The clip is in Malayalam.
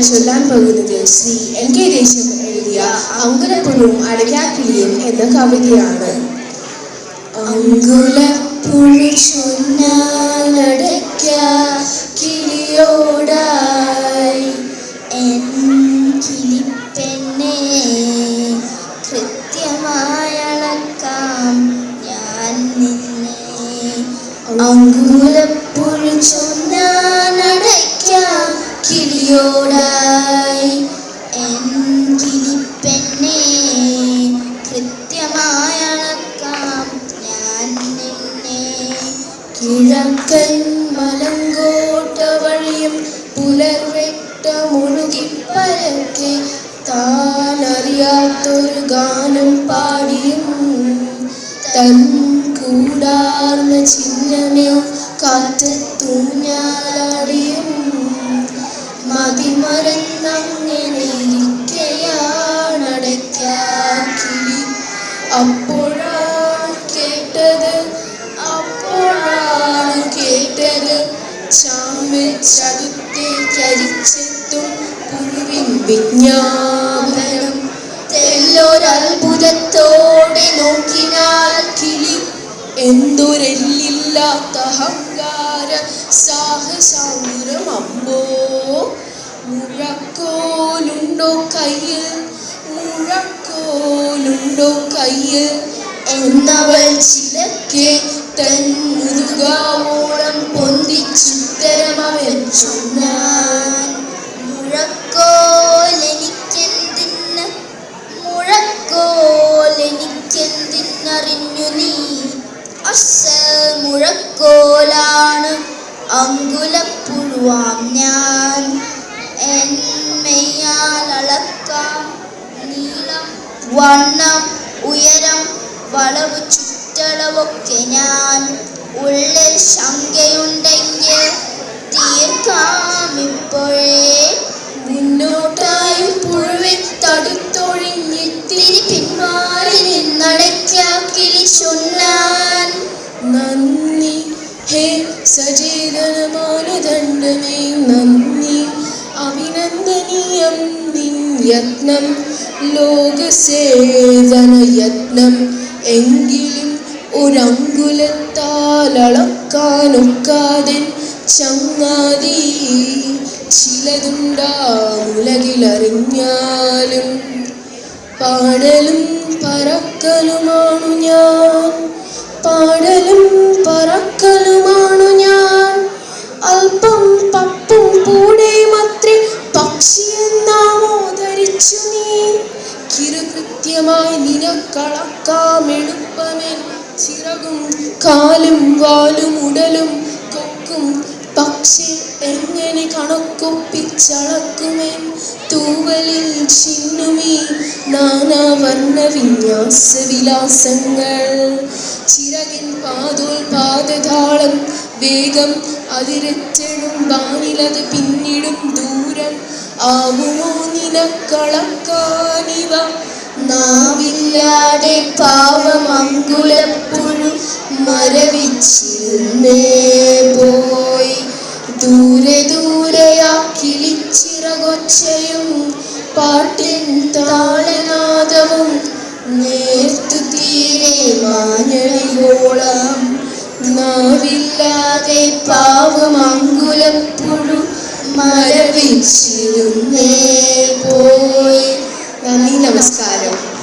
ചൊല്ലാൻ പോകുന്നത് ശ്രീ NK ദേശം എഴുതിയ അങ്കുലപ്പുഴുവും അടയ്ക്കാക്കിളിയും എന്ന കവിതയാണ്. അങ്കുലപ്പുഴു ചൊന്നാനടയ്ക്കാക്കിളിയോടായി എൻ കിളിപ്പെണ്ണേ, കൃത്യമായളക്കാം ഞാൻ നിന്നെ. അങ്കുലപ്പുഴു ചൊന്നാനടയ്ക്കാക്കിളിയോടായി എൻ കിളിപ്പെണ്ണേ, കൃത്യമായളക്കാം ഞാൻ നിന്നെ. കിഴക്കൻ മലങ്കോട്ട വഴിയും പുലർവെട്ടമൊഴുകിപ്പരക്കെ താനറിയാത്തൊരു ഗാനം പാടിയും തൻ കൂടാർന്ന ചിഹ്നമേ കാറ്റത്തൂഞ്ഞാലാടിയും മതിമറന്നങ്ങനെ ഇരിക്കയാണടയ്ക്കാക്കിളി. അപ്പോഴാണ് കേട്ടത് ചാമ്പച്ചതുത്തേക്കരിച്ചെത്തും പുഴുവിൻ വിജ്ഞാപനം. തെല്ലൊരത്ഭുതത്തോടെ നോക്കിനാൽ കിളി എന്തൊരെല്ലില്ലാത്ത അഹങ്കാര സാഹസാഗരം. അമ്പോ, മുഴക്കോലുണ്ടോ കയ്യിൽ എന്നവൾ ചിലക്കെ തൻ മുതുകാവോളം പൊന്തിച്ചുത്തരമവൻ ചൊന്നാൻ. മുഴക്കോലെനിക്കെന്തിനറിഞ്ഞു നീ? അസൽ മുഴക്കോലാണ് അങ്കുലപ്പുഴുവാം ഞാൻ. എൻ മെയ്യാൽ അളക്കാം നീളം, വണ്ണം, ഉയരം, വളവ്, ചുറ്റളവൊക്കെ ഞാൻ. ഉള്ളിൽ ശങ്കയുണ്ടെങ്കിൽ തീർക്കാം ഇപ്പോഴേ. മുന്നോട്ടായി പുഴുവെ തടുത്തൊഴിഞ്ഞിത്തിരി പിന്മാറി നിന്നടയ്ക്കാക്കിളി ചൊന്നാൻ. നന്ദി ഹേ സചേതന മാനദണ്ഡമേ, നന്ദി അഭിനന്ദനീയം നിൻ യത്നം, ലോകസേവന യത്നം. എങ്കിലും ഒരങ്കുലത്താലളക്കാനൊക്കാതെ ചങ്ങാതി ചിലതുണ്ടാമുലകിലറിഞ്ഞാലും. പാടലും പറക്കലുമാണു ഞാൻ, അല്പം പപ്പും പൂടേമത്രേ പക്ഷിയെന്നാമോ ധരിച്ചു നീ. കിരുകൃത്യമായി നിനക്കളക്കാമെളുപ്പമെൻ ചിറകും കാലും വാലും ഉടലും കൊക്കും. പക്ഷേ എങ്ങനെ കണക്കൊപ്പിച്ചളക്കുമെൻ തൂവലിൽ ചിന്നുമീ നാനാവർണ്ണ വിന്യാസവിലാസങ്ങൾ. ചിറകിൻ പാദോൽപാദതാളം വേഗം അതിരറ്റെടും വാനിലത് പിന്നിടും ദൂരം. ആവുമോ നിനക്കളക്കാനിവ? നാവില്ലാതെ പാവം അങ്കുലപ്പുഴു മരവിച്ചിരുന്നേ പോയി. ദൂരെ ദൂരെയാ കിളിച്ചിറകൊച്ചയും പാട്ടിൻ താളനാദവും നേർത്തു തീരെ മാഞ്ഞടികോളം. നാവില്ലാതെ പാവം അങ്കുലപ്പുഴു മരവിച്ചിരുന്നേ പോയി. നന്ദി, നമസ്കാരം.